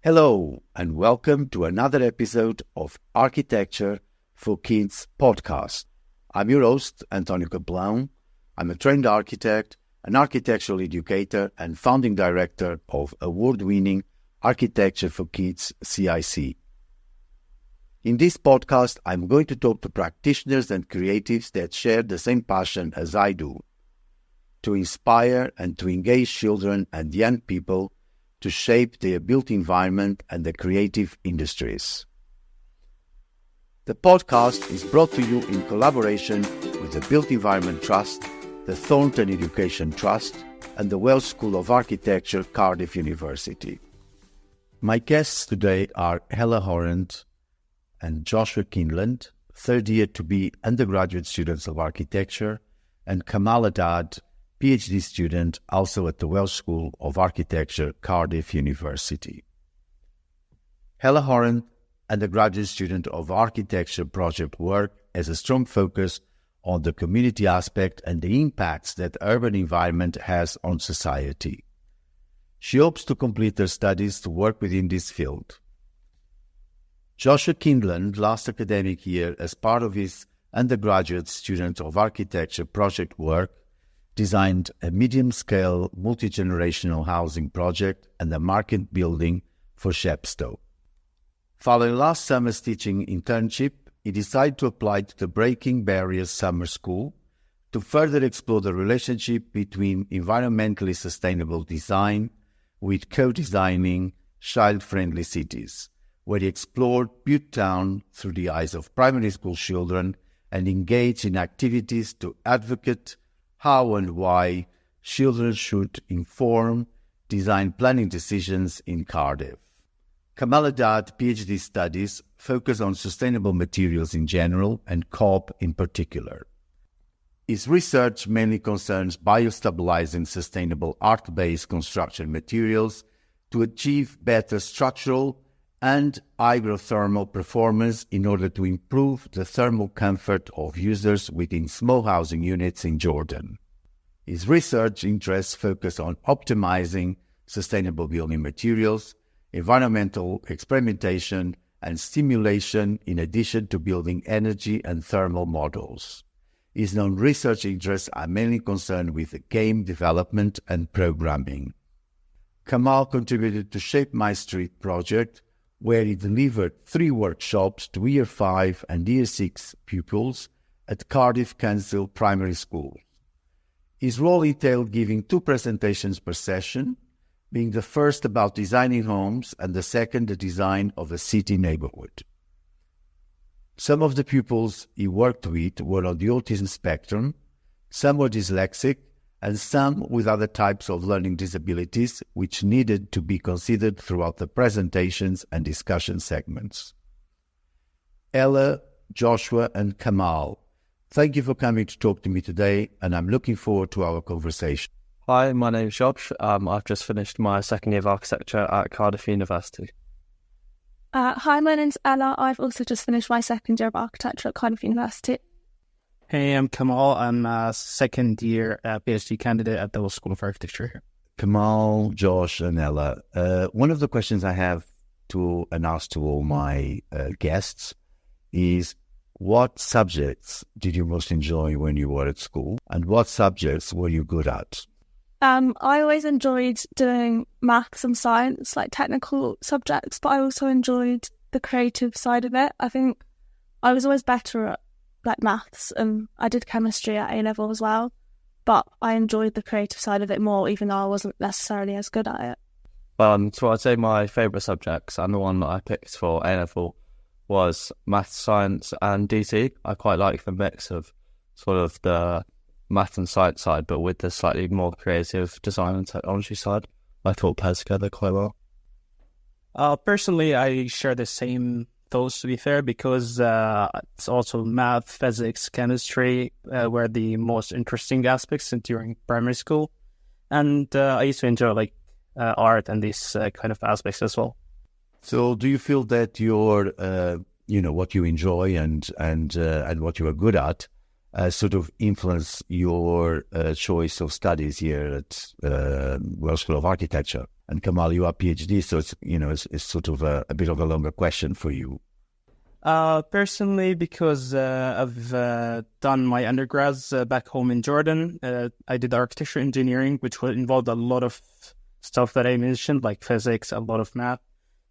Hello, and welcome to another episode of Architecture for Kids podcast. I'm your host, António Capelão. I'm a trained architect, an architectural educator, and founding director of award-winning Architecture for Kids CIC. In this podcast, I'm going to talk to practitioners and creatives that share the same passion as I do, to inspire and to engage children and young people to shape their built environment and the creative industries. The podcast is brought to you in collaboration with the Built Environment Trust, the Thornton Education Trust, and the Welsh School of Architecture, Cardiff University. My guests today are Ella Horent and Joshua Kindlon, third year to be undergraduate students of architecture, and Kamal Haddad, PhD student, also at the Welsh School of Architecture, Cardiff University. Ella Horent, undergraduate student of architecture project work, has a strong focus on the community aspect and the impacts that urban environment has on society. She hopes to complete her studies to work within this field. Joshua Kindlon, last academic year, as part of his undergraduate student of architecture project work, designed a medium-scale, multi-generational housing project and a market building for Shepstow. Following last summer's teaching internship, he decided to apply to the Breaking Barriers Summer School to further explore the relationship between environmentally sustainable design with co-designing child-friendly cities, where he explored Bute Town through the eyes of primary school children and engaged in activities to advocate how and why children should inform design planning decisions in Cardiff. Kamal Haddad PhD studies focus on sustainable materials in general and COB in particular. His research mainly concerns biostabilizing sustainable art-based construction materials to achieve better structural and hydrothermal performance in order to improve the thermal comfort of users within small housing units in Jordan. His research interests focus on optimizing sustainable building materials, environmental experimentation, and stimulation in addition to building energy and thermal models. His non-research interests are mainly concerned with game development and programming. Kamal contributed to Shape My Street project, where he delivered 3 workshops to Year 5 and Year 6 pupils at Cardiff Council Primary School. His role entailed giving 2 presentations per session, being the first about designing homes and the second the design of a city neighborhood. Some of the pupils he worked with were on the autism spectrum, some were dyslexic, and some with other types of learning disabilities which needed to be considered throughout the presentations and discussion segments. Ella, Joshua, and Kamal, thank you for coming to talk to me today, and I'm looking forward to our conversation. Hi, my name is Josh. I've just finished my second year of architecture at Cardiff University. Hi, my name's Ella. I've also just finished my second year of architecture at Cardiff University. Hey, I'm Kamal. I'm a second year PhD candidate at the Welsh School of Architecture. Kamal, Josh, and Ella, one of the questions I have to and ask to all my guests is, what subjects did you most enjoy when you were at school, and what subjects were you good at? I always enjoyed doing maths and science, like technical subjects, but I also enjoyed the creative side of it. I think I was always better at like maths, and I did chemistry at A-level as well, but I enjoyed the creative side of it more, even though I wasn't necessarily as good at it. So I'd say my favourite subjects, and the one that I picked for A-level, was maths, science, and DT. I quite like the mix of sort of the math and science side, but with the slightly more creative design and technology side. I thought pairs together quite well. Personally, I share the same thoughts, to be fair, because it's also math, physics, chemistry were the most interesting aspects during primary school. And I used to enjoy art and these kind of aspects as well. So do you feel that your, what you enjoy and what you are good at sort of influence your choice of studies here at Welsh School of Architecture? And Kamal, you are PhD, so it's sort of a bit of a longer question for you. Personally, because I've done my undergrads back home in Jordan, I did architecture engineering, which involved a lot of stuff that I mentioned, like physics, a lot of math.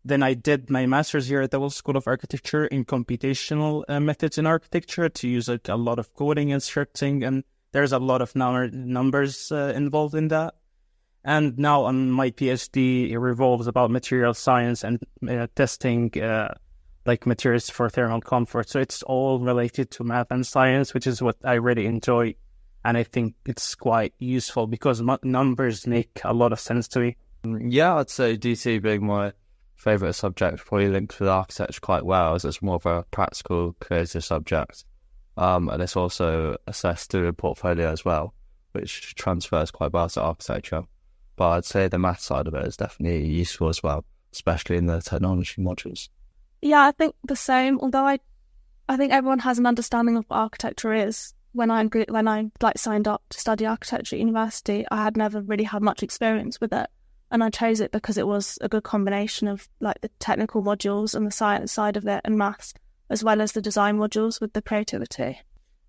Then I did my master's here at the World School of Architecture in computational methods in architecture to use a lot of coding and scripting, and there's a lot of numbers involved in that. And now on my PhD, it revolves about material science and testing like materials for thermal comfort. So it's all related to math and science, which is what I really enjoy. And I think it's quite useful because numbers make a lot of sense to me. Yeah, I'd say DT being my favourite subject probably links with architecture quite well, as it's more of a practical, creative subject. And it's also assessed through a portfolio as well, which transfers quite well to architecture. But I'd say the math side of it is definitely useful as well, especially in the technology modules. Yeah, I think the same. Although I think everyone has an understanding of what architecture is. When I signed up to study architecture at university, I had never really had much experience with it, and I chose it because it was a good combination of like the technical modules and the science side of it and maths, as well as the design modules with the creativity.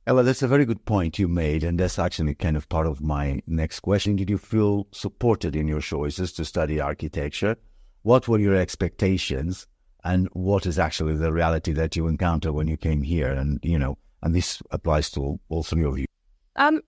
Ella, that's a very good point you made, and that's actually kind of part of my next question. Did you feel supported in your choices to study architecture? What were your expectations, and what is actually the reality that you encountered when you came here? And, and this applies to all three of you.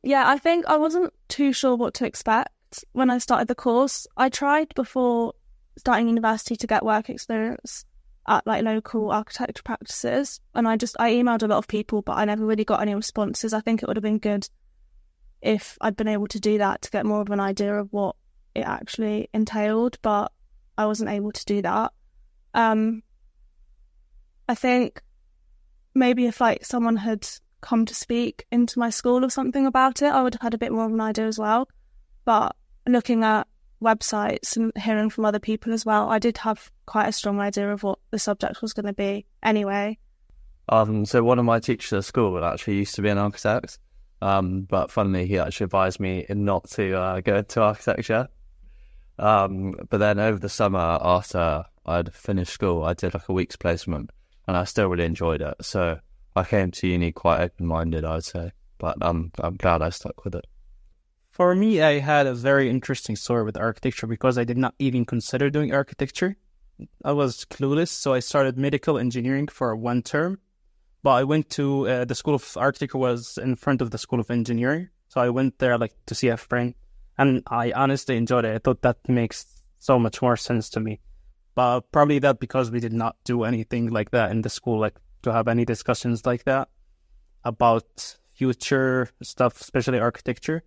Yeah, I think I wasn't too sure what to expect when I started the course. I tried before starting university to get work experience at like local architecture practices, and I emailed a lot of people, but I never really got any responses. I think it would have been good if I'd been able to do that to get more of an idea of what it actually entailed, but I wasn't able to do that. I think maybe if like someone had come to speak into my school or something about it, I would have had a bit more of an idea as well. But looking at websites and hearing from other people as well, I did have quite a strong idea of what the subject was going to be anyway. So one of my teachers at school actually used to be an architect, but funnily he actually advised me not to go into architecture. But then over the summer after I'd finished school, I did like a week's placement, and I still really enjoyed it. So I came to uni quite open-minded, I would say, but I'm glad I stuck with it. For me, I had a very interesting story with architecture because I did not even consider doing architecture. I was clueless, so I started medical engineering for one term. But I went to the School of Architecture was in front of the School of Engineering. So I went there like to see a friend, and I honestly enjoyed it. I thought that makes so much more sense to me. But probably that because we did not do anything like that in the school, like to have any discussions like that about future stuff, especially architecture.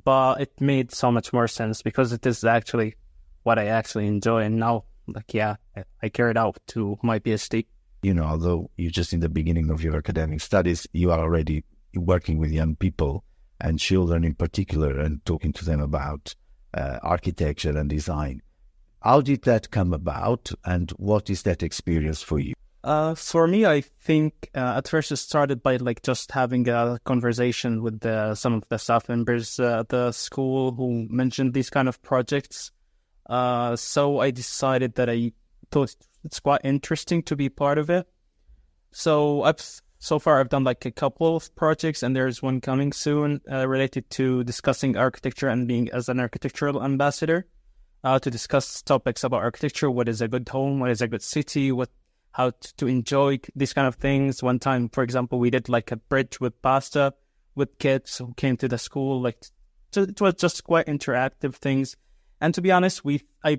But it made so much more sense because it is actually what I actually enjoy. And now, I carried out to my PhD. Although you're just in the beginning of your academic studies, you are already working with young people and children in particular and talking to them about architecture and design. How did that come about, and what is that experience for you? For me, I think at first it started by just having a conversation with some of the staff members at the school who mentioned these kind of projects. So I decided that I thought it's quite interesting to be part of it. So far I've done a couple of projects, and there's one coming soon related to discussing architecture and being as an architectural ambassador to discuss topics about architecture. What is a good home? What is a good city? How to enjoy these kind of things. One time, for example, we did a bridge with pasta with kids who came to the school. It was just quite interactive things. And to be honest, I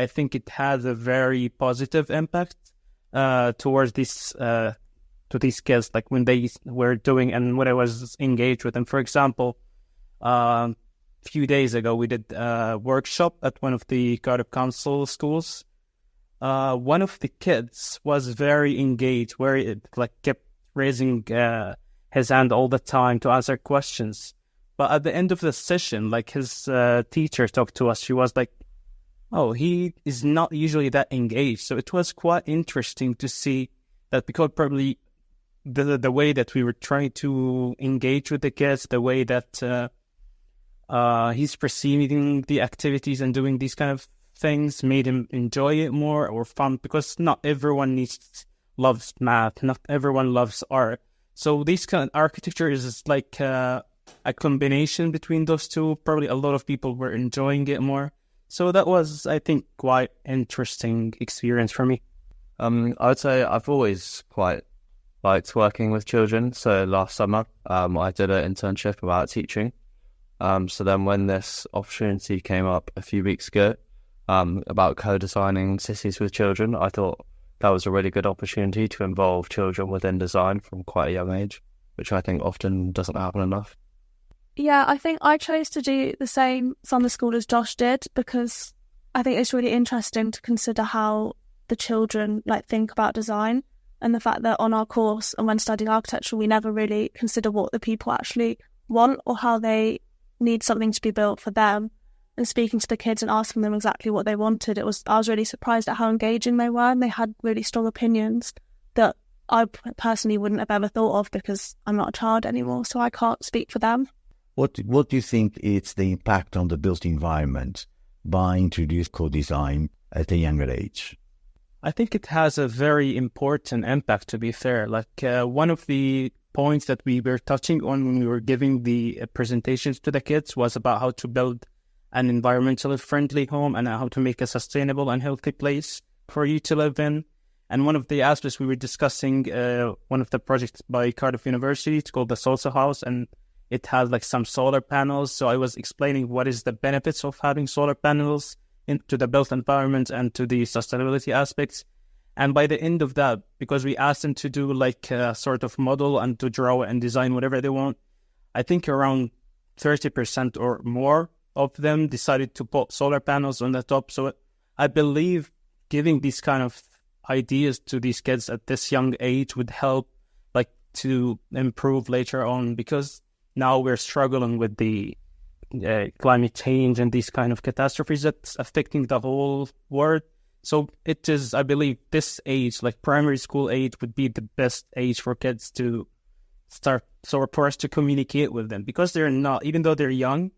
think it has a very positive impact towards these kids, when they were doing and when I was engaged with them. For example, a few days ago, we did a workshop at one of the Cardiff Council schools. One of the kids was very engaged, where it kept raising his hand all the time to answer questions. But at the end of the session, his teacher talked to us. She was like, "Oh, he is not usually that engaged." So it was quite interesting to see that, because probably the way that we were trying to engage with the kids, the way that he's perceiving the activities and doing these kind of things made him enjoy it more or fun, because not everyone loves math, not everyone loves art. So this kind of architecture is like a combination between those two. Probably a lot of people were enjoying it more. So that was, I think, quite interesting experience for me. I would say I've always quite liked working with children. So last summer, I did an internship about teaching. So then when this opportunity came up a few weeks ago about co-designing cities with children, I thought that was a really good opportunity to involve children within design from quite a young age, which I think often doesn't happen enough. Yeah, I think I chose to do the same summer school as Josh did, because I think it's really interesting to consider how the children think about design, and the fact that on our course and when studying architecture, we never really consider what the people actually want or how they need something to be built for them. And speaking to the kids and asking them exactly what they wanted, I was really surprised at how engaging they were, and they had really strong opinions that I personally wouldn't have ever thought of, because I'm not a child anymore, so I can't speak for them. What do you think is the impact on the built environment by introducing co-design at a younger age? I think it has a very important impact, to be fair. One of the points that we were touching on when we were giving the presentations to the kids was about how to build an environmentally friendly home and how to make a sustainable and healthy place for you to live in. And one of the aspects we were discussing, one of the projects by Cardiff University, it's called the Salsa House, and it has some solar panels. So I was explaining what is the benefits of having solar panels into the built environment and to the sustainability aspects. And by the end of that, because we asked them to do a sort of model and to draw and design whatever they want, I think around 30% or more of them decided to put solar panels on the top. So I believe giving these kind of ideas to these kids at this young age would help to improve later on, because now we're struggling with the climate change and these kind of catastrophes that's affecting the whole world. So it is, I believe, this age, primary school age, would be the best age for kids to start, so for us to communicate with them, because they're not, even though they're young,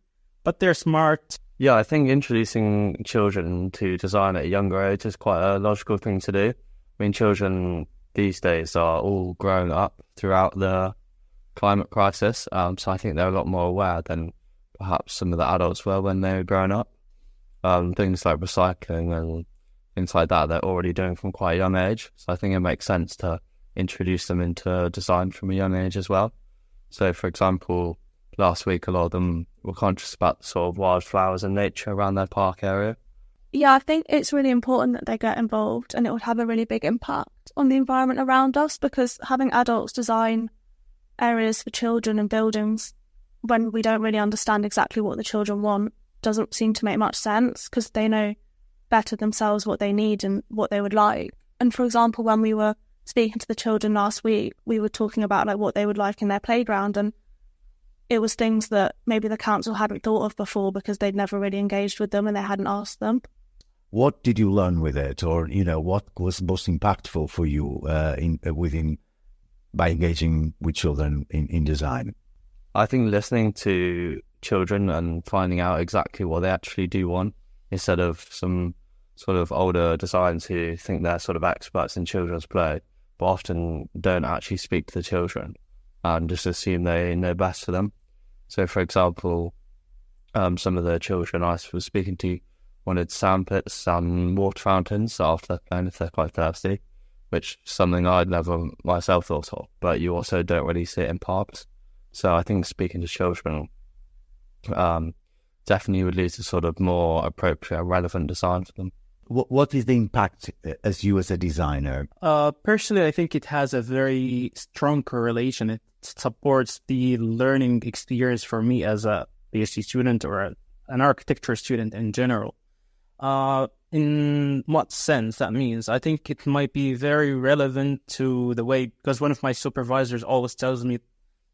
but they're smart. Yeah, I think introducing children to design at a younger age is quite a logical thing to do. I mean, children these days are all growing up throughout the climate crisis, so I think they're a lot more aware than perhaps some of the adults were when they were growing up. Things like recycling and things like that, they're already doing from quite a young age. So I think it makes sense to introduce them into design from a young age as well. So, for example, last week, a lot of them were conscious about the sort of wildflowers and nature around their park area. Yeah, I think it's really important that they get involved, and it would have a really big impact on the environment around us, because having adults design areas for children and buildings when we don't really understand exactly what the children want doesn't seem to make much sense, because they know better themselves what they need and what they would like. And for example, when we were speaking to the children last week, we were talking about what they would like in their playground, and it was things that maybe the council hadn't thought of before because they'd never really engaged with them and they hadn't asked them. What did you learn with it, or what was most impactful for you by engaging with children in design? I think listening to children and finding out exactly what they actually do want, instead of some sort of older designs who think they're sort of experts in children's play, but often don't actually speak to the children and just assume they know best for them. So, for example, some of the children I was speaking to wanted sand pits and water fountains after they're playing if they're quite thirsty, which is something I'd never myself thought of, but you also don't really see it in parks. So I think speaking to children definitely would lead to sort of more appropriate, relevant design for them. What is the impact as a designer? Personally, I think it has a very strong correlation. It supports the learning experience for me as a PhD student or an architecture student in general. In what sense that means? I think it might be very relevant to the way, because one of my supervisors always tells me,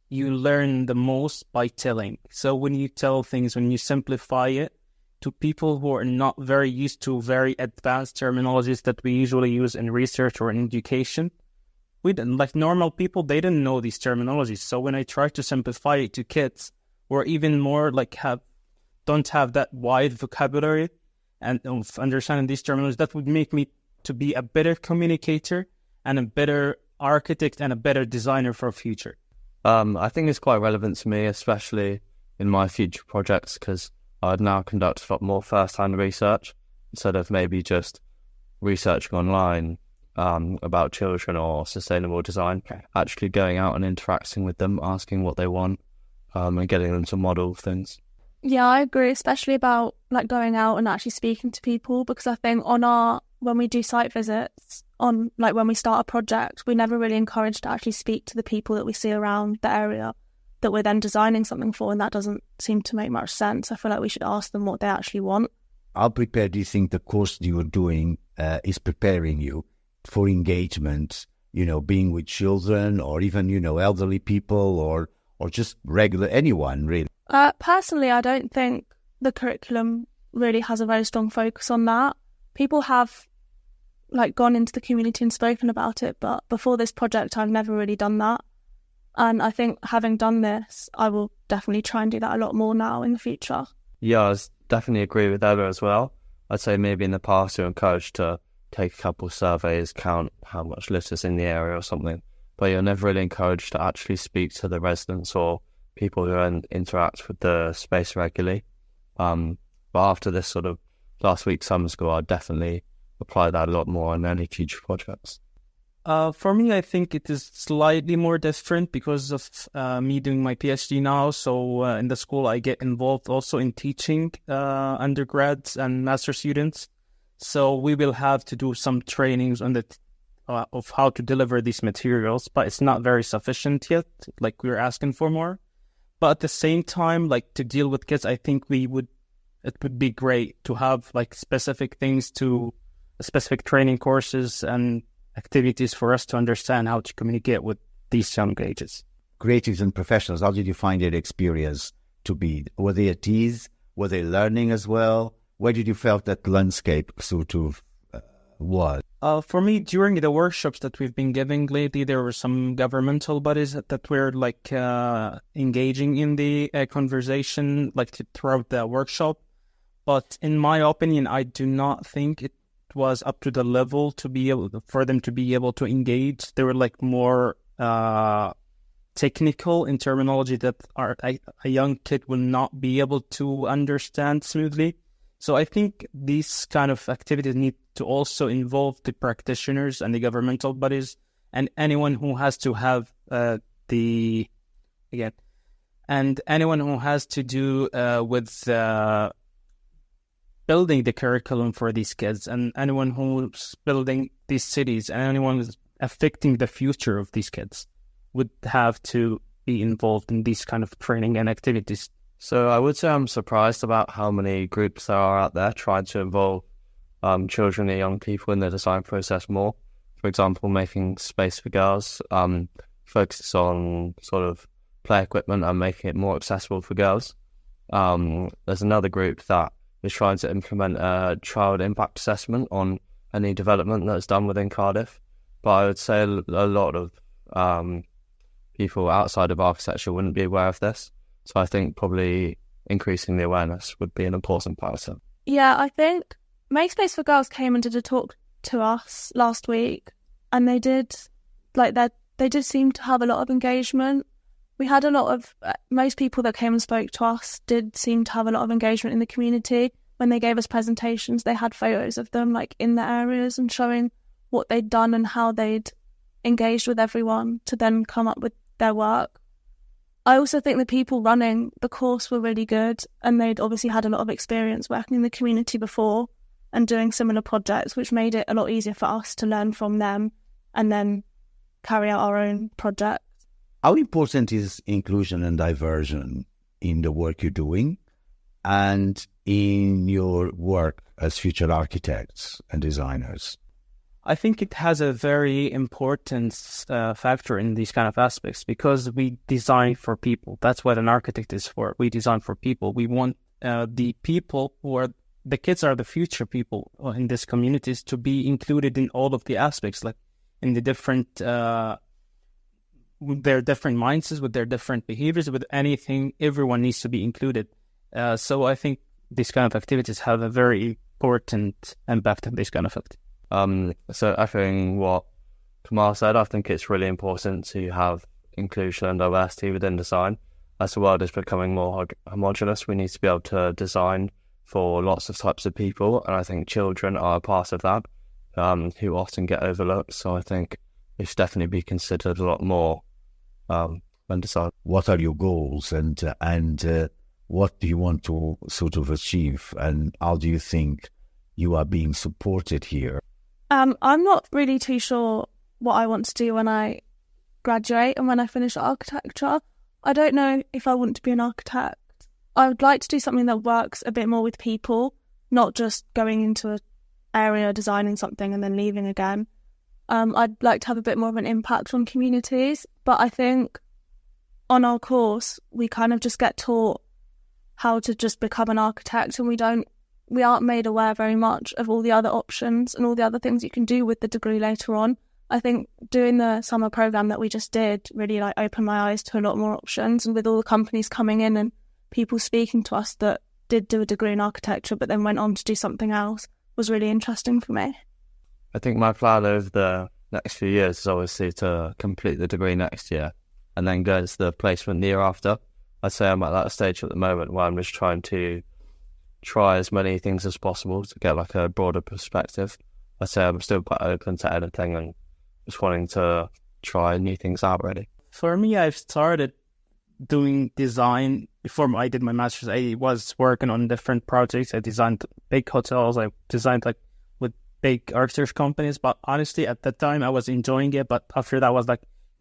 you learn the most by telling. So when you tell things, when you simplify it to people who are not very used to very advanced terminologies that we usually use in research or in education, we didn't, like normal people, they didn't know these terminologies. So when I try to simplify it to kids, or even more don't have that wide vocabulary, and of understanding these terminologies, that would make me to be a better communicator and a better architect and a better designer for future. I think it's quite relevant to me, especially in my future projects, because I'd now conduct a lot more first-hand research instead of maybe just researching online about children or sustainable design, actually going out and interacting with them, asking what they want, and getting them to model things. Yeah, I agree, especially about like going out and actually speaking to people, because I think when we do site visits, when we start a project, we're never really encouraged to actually speak to the people that we see around the area that we're then designing something for, and that doesn't seem to make much sense. I feel like we should ask them what they actually want. How prepared do you think the course you're doing is preparing you for engagement, being with children or even, elderly people or just regular anyone, really? Personally, I don't think the curriculum really has a very strong focus on that. People have gone into the community and spoken about it, but before this project, I've never really done that. And I think having done this, I will definitely try and do that a lot more now in the future. Yeah, I definitely agree with Ella as well. I'd say maybe in the past you're encouraged to take a couple of surveys, count how much litter's in the area or something, but you're never really encouraged to actually speak to the residents or people who interact with the space regularly. But after this sort of last week's summer school, I'd definitely apply that a lot more on any future projects. For me, I think it is slightly more different because of me doing my PhD now. So in the school, I get involved also in teaching undergrads and master students. So we will have to do some trainings on of how to deliver these materials, but it's not very sufficient yet. We're asking for more. But at the same time, to deal with kids, I think it would be great to have specific training courses and activities for us to understand how to communicate with these young ages. Creatives and professionals, how did you find their experience to be? Were they at ease? Were they learning as well? Where did you felt that landscape sort of was? For me, during the workshops that we've been giving lately, there were some governmental bodies that were engaging in the conversation throughout the workshop. But in my opinion, I do not think it was up to the level for them to be able to engage. They were more technical in terminology that a young kid will not be able to understand smoothly. So I think these kind of activities need to also involve the practitioners and the governmental bodies and anyone who has to have anyone who has to do with building the curriculum for these kids, and anyone who's building these cities, and anyone who's affecting the future of these kids would have to be involved in these kind of training and activities. So I would say I'm surprised about how many groups there are out there trying to involve children and young people in the design process more. For example, making space for girls, focuses on sort of play equipment and making it more accessible for girls. There's another group that is trying to implement a child impact assessment on any development that's done within Cardiff. But I would say a lot of people outside of architecture wouldn't be aware of this. So I think probably increasing the awareness would be an important part of it. Yeah, I think Make Space for Girls came and did a talk to us last week, and they did seem to have a lot of engagement. We had a lot of, most people that came and spoke to us did seem to have a lot of engagement in the community. When they gave us presentations, they had photos of them in the areas and showing what they'd done and how they'd engaged with everyone to then come up with their work. I also think the people running the course were really good, and they'd obviously had a lot of experience working in the community before and doing similar projects, which made it a lot easier for us to learn from them and then carry out our own projects. How important is inclusion and diversion in the work you're doing and in your work as future architects and designers? I think it has a very important factor in these kind of aspects, because we design for people. That's what an architect is for. We design for people. We want the people who are, the kids are the future people in these communities, to be included in all of the aspects, in the different, with their different mindsets, with their different behaviors, with anything, everyone needs to be included. So I think these kind of activities have a very important impact of this kind of field. So echoing what Kamal said, I think it's really important to have inclusion and diversity within design. As the world is becoming more homogenous, we need to be able to design for lots of types of people, and I think children are a part of that, who often get overlooked. So I think it should definitely be considered a lot more when deciding. What are your goals, and what do you want to sort of achieve, and how do you think you are being supported here? I'm not really too sure what I want to do when I graduate and when I finish architecture. I don't know if I want to be an architect. I would like to do something that works a bit more with people, not just going into an area, designing something and then leaving again. I'd like to have a bit more of an impact on communities, but I think on our course, we kind of just get taught how to just become an architect, and we aren't made aware very much of all the other options and all the other things you can do with the degree later on. I think doing the summer program that we just did really opened my eyes to a lot more options, and with all the companies coming in and people speaking to us that did do a degree in architecture but then went on to do something else was really interesting for me. I think my plan over the next few years is obviously to complete the degree next year and then go into the placement the year after. I'd say I'm at that stage at the moment where I'm just trying to try as many things as possible to get a broader perspective. I'd say I'm still quite open to anything and just wanting to try new things out, really. For me, I've started doing design before I did my master's. I was working on different projects. I designed big hotels. I designed with big architecture companies. But honestly, at that time, I was enjoying it. But after that, I was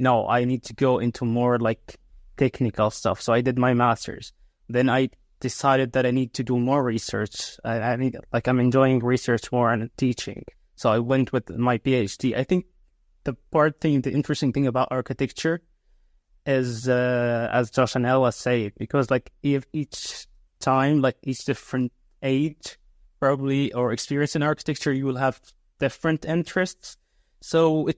no, I need to go into more technical stuff. So I did my master's. Then I decided that I need to do more research. I'm enjoying research more and teaching. So I went with my PhD. I think the interesting thing about architecture is, as Josh and Ella say, because if each time, each different age probably or experience in architecture, you will have different interests. So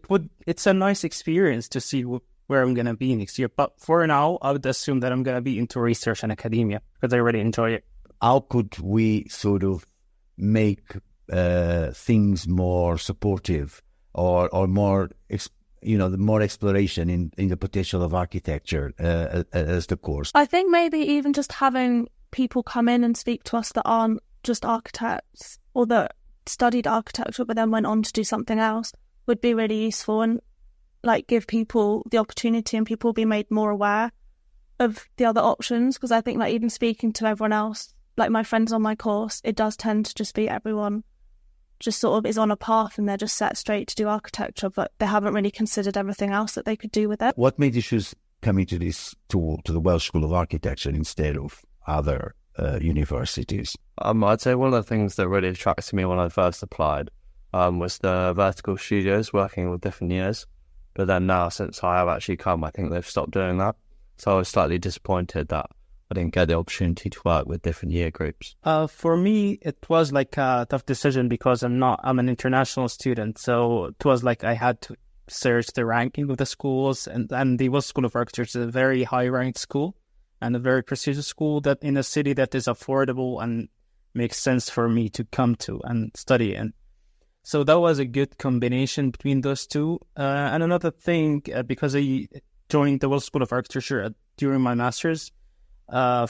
it's a nice experience to see where I'm going to be next year. But for now, I would assume that I'm going to be into research and academia because I really enjoy it. How could we sort of make things more supportive or more, more exploration in the potential of architecture as the course? I think maybe even just having people come in and speak to us that aren't just architects or that studied architecture but then went on to do something else would be really useful, and give people the opportunity and people be made more aware of the other options. Because I think even speaking to everyone else, my friends on my course, it does tend to just be everyone just sort of is on a path and they're just set straight to do architecture, but they haven't really considered everything else that they could do with it. What made you choose coming to the Welsh School of Architecture instead of other universities? I'd say one of the things that really attracted me when I first applied was the vertical studios working with different years. But then now, since I have actually come, I think they've stopped doing that. So I was slightly disappointed that I didn't get the opportunity to work with different year groups. For me, it was a tough decision because I'm an international student. So it was I had to search the ranking of the schools, and the Welsh School of Architecture is a very high ranked school and a very prestigious school that in a city that is affordable and makes sense for me to come to and study in. So that was a good combination between those two. And another thing, because I joined the Welsh School of Architecture during my master's, so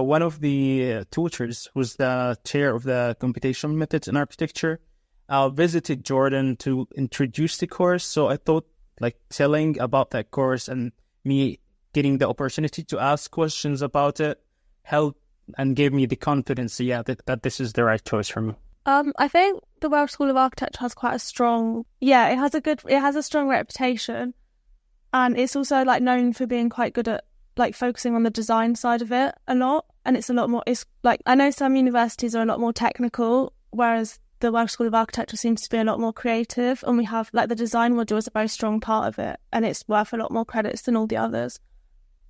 one of the tutors, who's the chair of the computational methods in architecture, visited Jordan to introduce the course. So I thought telling about that course and me getting the opportunity to ask questions about it helped and gave me the confidence, that this is the right choice for me. I think the Welsh School of Architecture has quite a strong, it has a strong reputation, and it's also known for being quite good at focusing on the design side of it a lot, and it's a lot more, I know some universities are a lot more technical, whereas the Welsh School of Architecture seems to be a lot more creative, and we have the design module is a very strong part of it, and it's worth a lot more credits than all the others,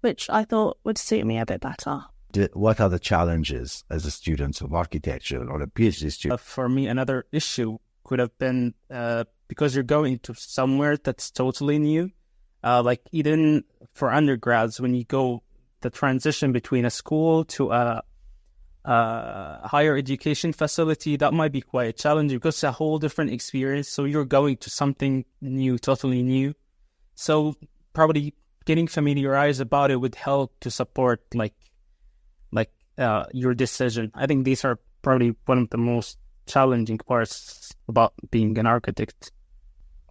which I thought would suit me a bit better. What are the challenges as a student of architecture or a PhD student? For me, another issue could have been because you're going to somewhere that's totally new. Even for undergrads, when you go, the transition between a school to higher education facility, that might be quite challenging because it's a whole different experience. So you're going to something new, totally new. So probably getting familiarized about it would help to support your decision. I think these are probably one of the most challenging parts about being an architect.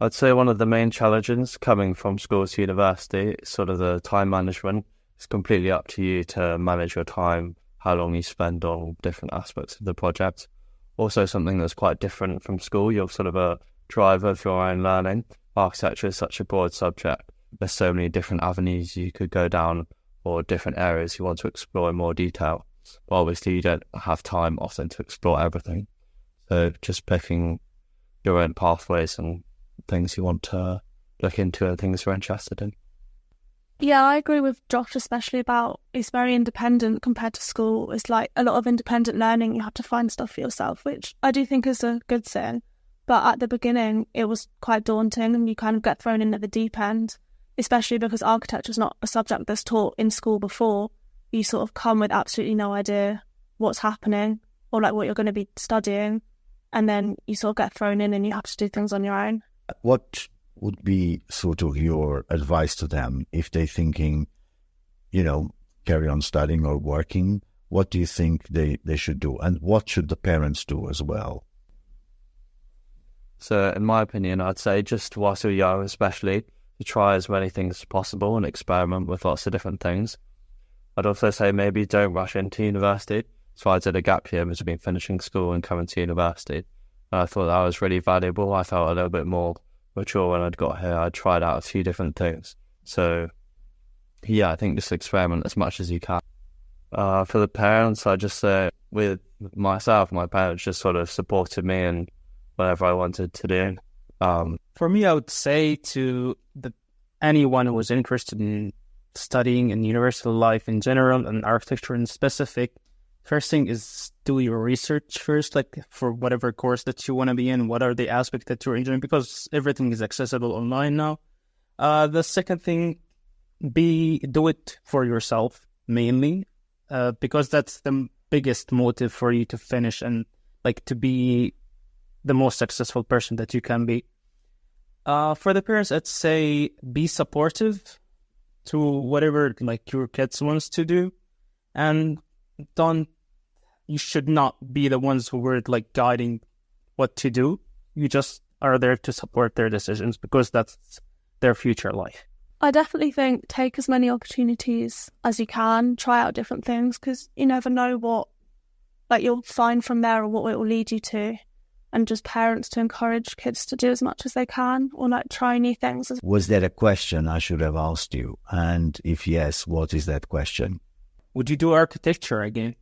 I'd say one of the main challenges coming from school to university is sort of the time management. It's completely up to you to manage your time, how long you spend on different aspects of the project. Also something that's quite different from school, you're sort of a driver of your own learning. Architecture is such a broad subject. There's so many different avenues you could go down or different areas you want to explore in more detail. But obviously you don't have time often to explore everything. So just picking your own pathways and things you want to look into and things you're interested in. Yeah, I agree with Josh, especially about it's very independent compared to school. It's like a lot of independent learning. You have to find stuff for yourself, which I do think is a good thing. But at the beginning, it was quite daunting and you kind of get thrown in at the deep end, especially because architecture is not a subject that's taught in school before. You sort of come with absolutely no idea what's happening or like what you're going to be studying. And then you sort of get thrown in and you have to do things on your own. What would be sort of your advice to them if they're thinking, carry on studying or working? What do you think they should do? And what should the parents do as well? So in my opinion, I'd say just whilst you're young especially, to try as many things as possible and experiment with lots of different things. I'd also say maybe don't rush into university. So I did a gap year between finishing school and coming to university. And I thought that was really valuable. I felt a little bit more mature when I'd got here. I tried out a few different things. So yeah, I think just experiment as much as you can. For the parents, I just say with myself, my parents just sort of supported me in whatever I wanted to do. For me, I would say to anyone who was interested in studying in university life in general and architecture in specific, first thing is do your research first, like for whatever course that you want to be in, what are the aspects that you're enjoying, because everything is accessible online now. The second thing, do it for yourself mainly, because that's the biggest motive for you to finish and like to be the most successful person that you can be. For the parents, I'd say be supportive to whatever like your kids wants to do, and you should not be the ones who were like guiding what to do. You just are there to support their decisions because that's their future life. I definitely think take as many opportunities as you can, try out different things, because you never know what you'll find from there or what it will lead you to. And just parents to encourage kids to do as much as they can or like try new things. Was there a question I should have asked you? And if yes, what is that question? Would you do architecture again?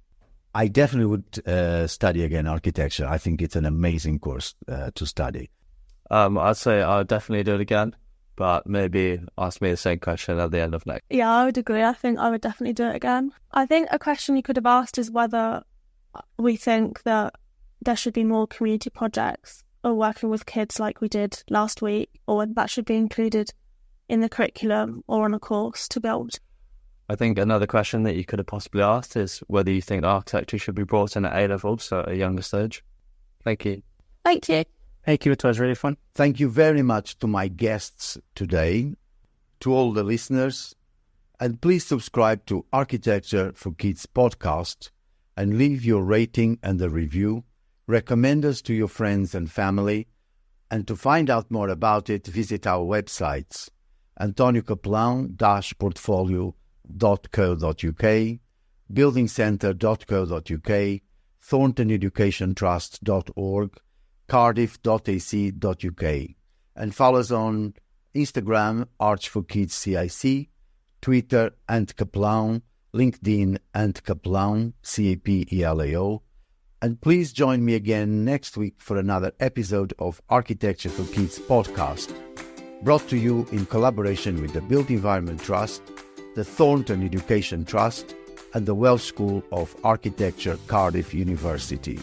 I definitely would study again architecture. I think it's an amazing course to study. I'd say I'll definitely do it again, but maybe ask me the same question at the end of next. Yeah, I would agree. I think I would definitely do it again. I think a question you could have asked is whether we think that there should be more community projects or working with kids like we did last week, or whether that should be included in the curriculum or on a course to build. I think another question that you could have possibly asked is whether you think architecture should be brought in at A-level, so at a younger stage. Thank you. Thank you. Thank you. It was really fun. Thank you very much to my guests today, to all the listeners, and please subscribe to Architecture for Kids podcast and leave your rating and a review. Recommend us to your friends and family, and to find out more about it, visit our websites, antoniocaplan-portfolio.co.uk, buildingcentre.co.uk, thorntoneducationtrust.org, cardiff.ac.uk, and follow us on Instagram, Arch4Kids CIC, Twitter, @Kaplan, LinkedIn, @Kaplan, CAPELAO. And please join me again next week for another episode of Architecture for Kids podcast, brought to you in collaboration with the Built Environment Trust, the Thornton Education Trust, and the Welsh School of Architecture, Cardiff University.